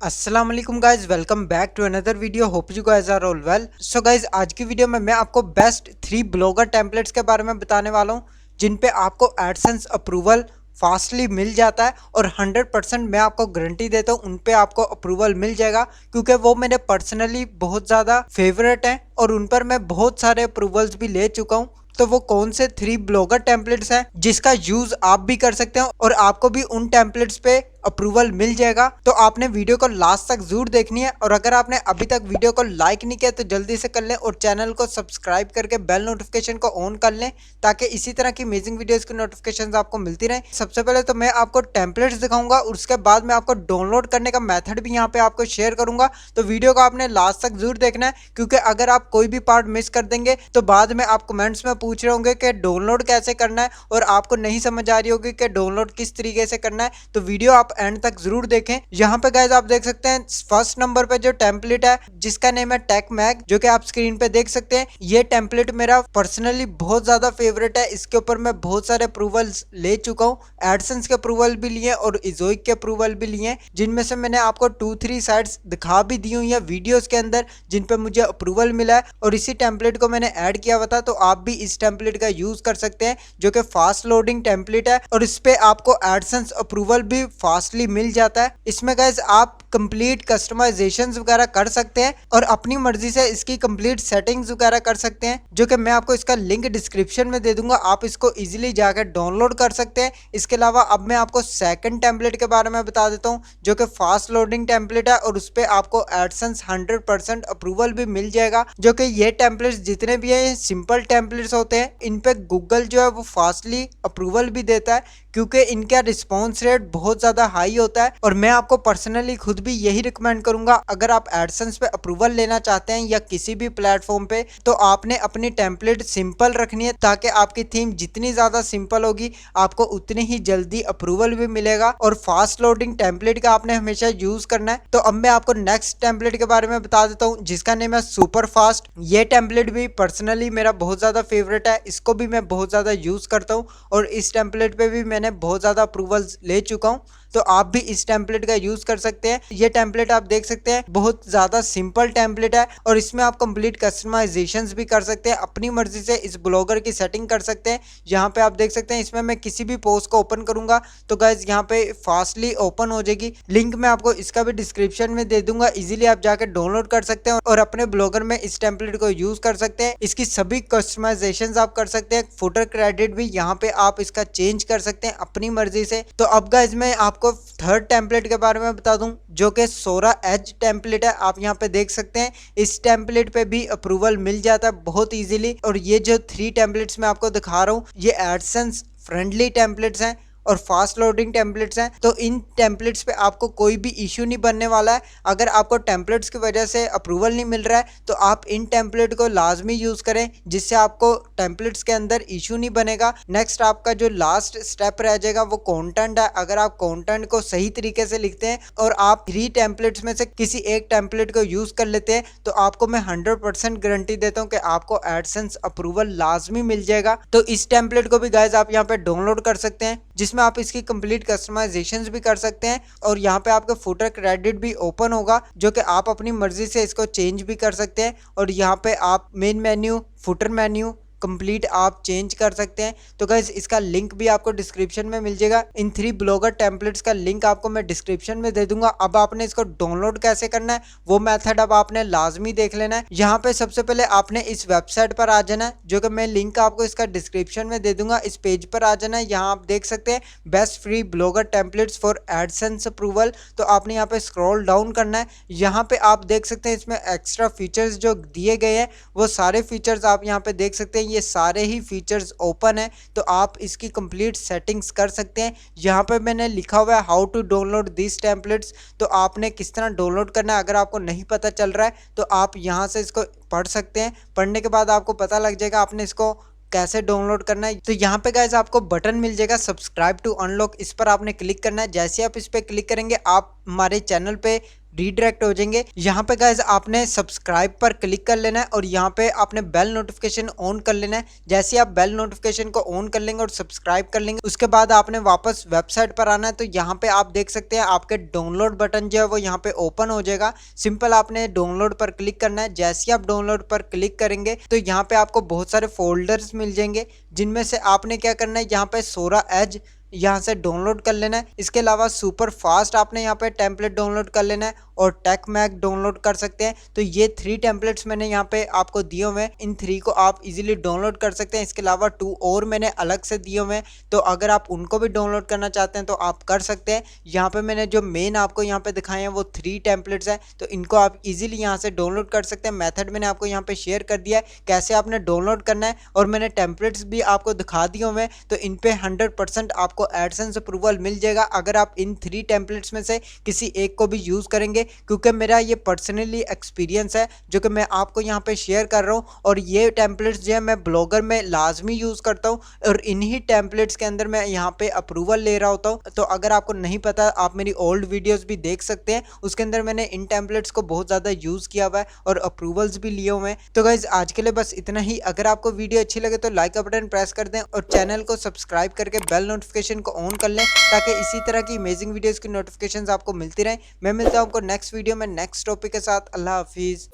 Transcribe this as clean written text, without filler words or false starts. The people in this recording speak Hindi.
अस्सलाम वालेकुम guys, welcome back to another video. Hope you guys are all well. So guys, आज की वीडियो में मैं आपको बेस्ट 3 ब्लॉगर टेम्पलेट्स के बारे में बताने वाला हूं जिन पे आपको एडसेंस अप्रूवल फास्टली मिल जाता है और 100% मैं आपको गारंटी देता हूं उन पे आपको अप्रूवल मिल जाएगा, क्योंकि वो मेरे पर्सनली बहुत ज़्यादा फेवरेट हैं और उन पर मैं बहुत सारे अप्रूवल्स भी ले चुका हूं। तो वो कौन से 3 ब्लॉगर टेम्पलेट्स हैं जिसका यूज आप भी कर सकते हैं और आपको भी उन टेम्पलेट्स पे अप्रूवल मिल जाएगा। तो आपने वीडियो को लास्ट तक जरूर देखनी है और अगर आपने अभी तक वीडियो को लाइक नहीं किया तो जल्दी से कर लें और चैनल को सब्सक्राइब करके बेल नोटिफिकेशन को ऑन कर लें ताकि इसी तरह की अमेजिंग वीडियोस की नोटिफिकेशंस आपको मिलती रहे। सबसे पहले तो मैं आपको टेम्पलेट्स दिखाऊंगा और उसके बाद मैं आपको डाउनलोड करने का मेथड भी यहाँ पे आपको शेयर करूंगा। तो वीडियो को आपने लास्ट तक जरूर देखना है, क्योंकि अगर आप कोई भी पार्ट मिस कर देंगे तो बाद में आप कमेंट्स में पूछ रहे होंगे कि डाउनलोड कैसे करना है और आपको नहीं समझ आ रही होगी कि डाउनलोड किस तरीके से करना है। तो वीडियो आप एंड तक जरूर देखें। यहाँ पे गाइज आप देख सकते हैं फर्स्ट नंबर पे जो टेम्पलेट है जिसका नेम है टेक मैग, जो कि आप स्क्रीन पे देख सकते हैं। ये टेम्पलेट मेरा पर्सनली बहुत ज्यादा फेवरेट है। इसके ऊपर मैं बहुत सारे अप्रूवल्स ले चुका हूँ। एडसेंस के अप्रूवल भी लिए और इजोइक के अप्रूवल भी लिए, जिनमें से मैंने आपको 2-3 साइट्स दिखा भी दी हुई है वीडियोस के अंदर जिन पे मुझे अप्रूवल मिला है और इसी टेम्पलेट को मैंने ऐड किया हुआ था। तो आप भी इस टेम्पलेट का यूज कर सकते हैं, जो कि फास्ट लोडिंग टेम्पलेट है और इस पे आपको एडसेंस अप्रूवल भी फास्टली मिल जाता है। इसमें गाइज आप कंप्लीट कस्टमाइजेशन वगैरह कर सकते हैं और अपनी मर्जी से इसकी कंप्लीट सेटिंग्स वगैरह कर सकते हैं, जो कि मैं आपको इसका लिंक डिस्क्रिप्शन में दे दूंगा। आप इसको इजीली जाकर डाउनलोड कर सकते हैं। इसके अलावा अब मैं आपको सेकंड टेम्पलेट के बारे में बता देता हूं, जो कि फास्ट लोडिंग टेम्पलेट है और उस पर आपको एडसेंस 100% अप्रूवल भी मिल जाएगा। जो कि ये टेम्पलेट्स जितने भी है सिंपल टेम्पलेट्स होते हैं, इन पे गूगल जो है वो फास्टली अप्रूवल भी देता है, क्योंकि इनका रिस्पॉन्स रेट बहुत ज्यादा हाई होता है। और मैं आपको पर्सनली खुद भी यही रिकमेंड करूंगा, अगर आप एडसेंस पे अप्रूवल लेना चाहते हैं या किसी भी प्लेटफॉर्म पे, तो आपने अपनी टेम्पलेट सिंपल रखनी है, ताकि आपकी थीम जितनी ज्यादा सिंपल होगी आपको उतनी ही जल्दी अप्रूवल भी मिलेगा। और फास्ट लोडिंग टेम्पलेट का आपने हमेशा यूज करना है। तो अब मैं आपको नेक्स्ट टेम्पलेट के बारे में बता देता हूँ, जिसका नेम है सुपर फास्ट। ये टेम्पलेट भी पर्सनली मेरा बहुत ज्यादा फेवरेट है। इसको भी मैं बहुत ज्यादा यूज करता हूँ और इस टेम्पलेट पे भी मैंने बहुत ज्यादा अप्रूवल्स ले चुका हूँ। तो आप भी इस टेम्पलेट का यूज कर सकते हैं। ये टेम्पलेट आप देख सकते हैं बहुत ज्यादा सिंपल टेम्पलेट है और इसमें आप कंप्लीट कस्टमाइजेशंस भी कर सकते हैं। अपनी मर्जी से इस ब्लॉगर की सेटिंग कर सकते हैं। यहाँ पे आप देख सकते हैं, इसमें मैं किसी भी पोस्ट को ओपन करूंगा तो गाइज यहाँ पे फास्टली ओपन हो जाएगी। लिंक मैं आपको इसका भी डिस्क्रिप्शन में दे दूंगा, इजीली आप जाकर डाउनलोड कर सकते हैं और अपने ब्लॉगर में इस टेम्पलेट को यूज कर सकते हैं। इसकी सभी कस्टमाइजेशन आप कर सकते हैं। फुटर क्रेडिट भी यहाँ पे आप इसका चेंज कर सकते हैं अपनी मर्जी से। तो अब गाइज मैं आपको थर्ड टेम्पलेट के बारे में बता दूं, जो कि सोरा एज टेम्पलेट है। आप यहाँ पे देख सकते हैं इस टेम्पलेट पे भी अप्रूवल मिल जाता है बहुत इजीली। और ये जो 3 टेम्पलेट्स मैं आपको दिखा रहा हूँ, ये एडसेंस फ्रेंडली टेम्पलेट्स हैं और फास्ट लोडिंग टेम्पलेट्स हैं। तो इन टेम्पलेट्स पे आपको कोई भी इश्यू नहीं बनने वाला है। अगर आपको टेम्पलेट्स की वजह से अप्रूवल नहीं मिल रहा है तो आप इन टेम्पलेट को लाजमी यूज करें, जिससे आपको टेम्पलेट्स के अंदर इश्यू नहीं बनेगा। नेक्स्ट आपका जो लास्ट स्टेप रह जाएगा वो कंटेंट है। अगर आप कंटेंट को सही तरीके से लिखते हैं और आप 3 टेम्पलेट्स में से किसी एक टेम्पलेट को यूज कर लेते हैं, तो आपको मैं 100% गारंटी देता हूँ कि आपको एडसेंस अप्रूवल लाजमी मिल जाएगा। तो इस टेम्पलेट को भी गाइज आप यहाँ पे डाउनलोड कर सकते हैं, जिसमें आप इसकी कंप्लीट कस्टमाइजेशंस भी कर सकते हैं। और यहाँ पे आपका फुटर क्रेडिट भी ओपन होगा, जो कि आप अपनी मर्जी से इसको चेंज भी कर सकते हैं। और यहाँ पे आप main menu, footer menu complete आप चेंज कर सकते हैं। तो गाइज इसका लिंक भी आपको डिस्क्रिप्शन में मिल जाएगा। इन 3 ब्लॉगर टेम्पलेट्स का लिंक आपको मैं डिस्क्रिप्शन में दे दूंगा। अब आपने इसको डाउनलोड कैसे करना है वो मेथड अब आपने लाजमी देख लेना है। यहाँ पे सबसे पहले आपने इस वेबसाइट पर आ जाना है, जो कि मैं लिंक आपको इसका डिस्क्रिप्शन में दे दूंगा। इस पेज पर आ जाना है। यहाँ आप देख सकते हैं best free blogger templates for AdSense approval. तो आपने यहाँ पे स्क्रॉल डाउन करना है। यहाँ पे आप देख सकते हैं इसमें एक्स्ट्रा फीचर्स जो दिए गए हैं वो सारे फीचर्स आप यहाँ पे देख सकते हैं। ये सारे ही फीचर्स ओपन है, तो आप इसकी कंप्लीट सेटिंग्स कर सकते हैं। यहाँ पे मैंने लिखा हुआ है how to download this templates. तो आपने किस तरह डाउनलोड करना है, अगर आपको नहीं पता चल रहा है तो आप यहाँ से इसको पढ़ सकते हैं। पढ़ने के बाद आपको पता लग जाएगा आपने इसको कैसे डाउनलोड करना है। तो यहाँ पे गाइज आपको बटन मिल जाएगा सब्सक्राइब टू अनलॉक, इस पर आपने क्लिक करना है। जैसे आप इस पर क्लिक करेंगे आप हमारे चैनल पे रीडायरेक्ट हो जाएंगे। यहाँ पे गाइज आपने सब्सक्राइब पर क्लिक कर लेना है और यहाँ पे आपने बेल नोटिफिकेशन ऑन कर लेना है। जैसे ही आप बेल नोटिफिकेशन को ऑन कर लेंगे और सब्सक्राइब कर लेंगे, उसके बाद आपने वापस वेबसाइट पर आना है। तो यहाँ पे आप देख सकते हैं आपके डाउनलोड बटन जो है वो यहाँ पे ओपन हो जाएगा। सिंपल आपने डाउनलोड पर क्लिक करना है। जैसे ही आप डाउनलोड पर क्लिक करेंगे तो यहाँ पे आपको बहुत सारे फोल्डर्स मिल जाएंगे, जिनमें से आपने क्या करना है, यहाँ पे सोरा एज यहाँ से डाउनलोड कर लेना है। इसके अलावा सुपर फास्ट आपने यहाँ पे टेम्पलेट डाउनलोड कर लेना है और टेक मैक डाउनलोड कर सकते हैं। तो ये 3 टेम्पलेट्स मैंने यहाँ पे आपको दिए हुए हैं। इन 3 को आप इजीली डाउनलोड कर सकते हैं। इसके अलावा 2 और मैंने अलग से दिए हुए हैं, तो अगर आप उनको भी डाउनलोड करना चाहते हैं तो आप कर सकते हैं। यहाँ पे मैंने जो मेन आपको यहाँ पे दिखाए हैं वो 3 टेम्पलेट्स हैं, तो इनको आप इजीली यहाँ से डाउनलोड कर सकते हैं। मेथड मैंने आपको यहाँ पे शेयर कर दिया है कैसे आपने डाउनलोड करना है, और मैंने टेम्पलेट्स भी आपको दिखा दिए हुए हैं। तो इन पे 100% आपको एडसेंस अप्रूवल मिल जाएगा अगर आप इन 3 टेम्पलेट्स में से किसी एक को भी यूज करेंगे, क्योंकि मेरा ये पर्सनली एक्सपीरियंस है जो कि मैं आपको यहाँ पे शेयर कर रहा हूँ। और ये टेम्पलेट्स जो है मैं ब्लॉगर में लाजमी यूज करता हूँ, और इन्हीं टेम्पलेट्स के अंदर मैं यहाँ पे अप्रूवल ले रहा होता हूँ। तो अगर आपको नहीं पता, आप मेरी ओल्ड वीडियोस भी देख सकते हैं, उसके अंदर मैंने इन टेम्पलेट्स को बहुत ज्यादा यूज किया हुआ है और अप्रूवल्स भी लिए हुए हैं। तो गाइज आज के लिए बस इतना ही। अगर आपको वीडियो अच्छी लगे तो लाइक का बटन प्रेस कर दें और चैनल को सब्सक्राइब करके बेल नोटिफिकेशन को ऑन कर लें, ताकि इसी तरह की अमेजिंग वीडियोस की नोटिफिकेशंस आपको मिलती रहें। मैं मिलता हूं आपको नेक्स्ट वीडियो में नेक्स्ट टॉपिक के साथ। अल्लाह हाफिज।